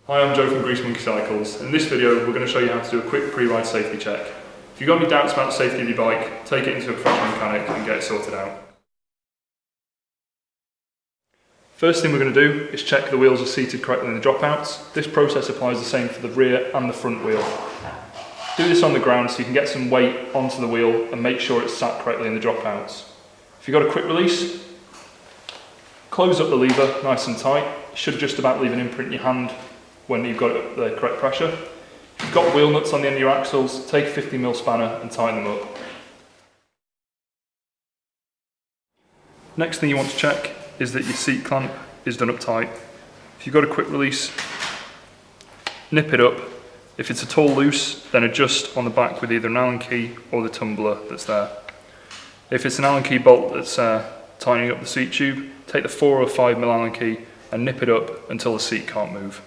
Hi, I'm Joe from Grease Monkey Cycles. In this video we're going to show you how to do a quick pre-ride safety check. If you've got any doubts about the safety of your bike, take it into a professional mechanic and get it sorted out. First thing we're going to do is check the wheels are seated correctly in the dropouts. This process applies the same for the rear and the front wheel. Do this on the ground so you can get some weight onto the wheel and make sure it's sat correctly in the dropouts. If you've got a quick release, close up the lever nice and tight. You should just about leave an imprint in your hand when you've got the correct pressure. If you've got wheel nuts on the end of your axles, take a 50mm spanner and tighten them up. Next thing you want to check is that your seat clamp is done up tight. If you've got a quick release, nip it up. If it's at all loose, then adjust on the back with either an Allen key or the tumbler that's there. If it's an Allen key bolt that's tightening up the seat tube, take the 4 or 5mm Allen key and nip it up until the seat can't move.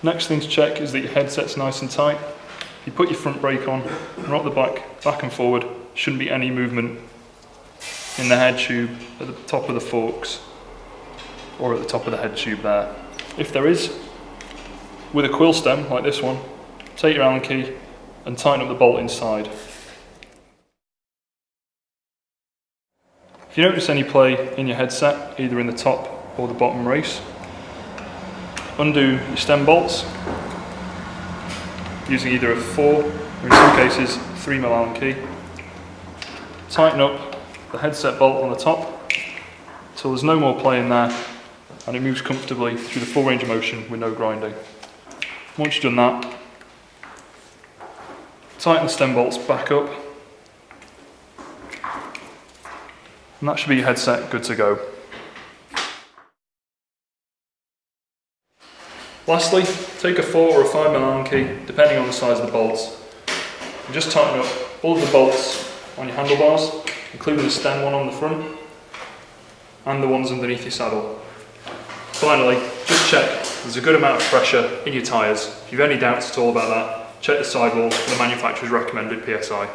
Next thing to check is that your headset's nice and tight. If you put your front brake on and rock the bike back and forward, shouldn't be any movement in the head tube at the top of the forks or at the top of the head tube there. If there is, with a quill stem like this one, take your Allen key and tighten up the bolt inside. If you notice any play in your headset, either in the top or the bottom race, undo your stem bolts using either a 4 or in some cases 3mm Allen key. Tighten up the headset bolt on the top until there's no more play in there and it moves comfortably through the full range of motion with no grinding. Once you've done that, tighten the stem bolts back up and that should be your headset good to go. Lastly, take a 4 or a 5mm Allen key, depending on the size of the bolts, and just tighten up all of the bolts on your handlebars, including the stem one on the front, and the ones underneath your saddle. Finally, just check there's a good amount of pressure in your tyres. If you've any doubts at all about that, check the sidewall for the manufacturer's recommended PSI.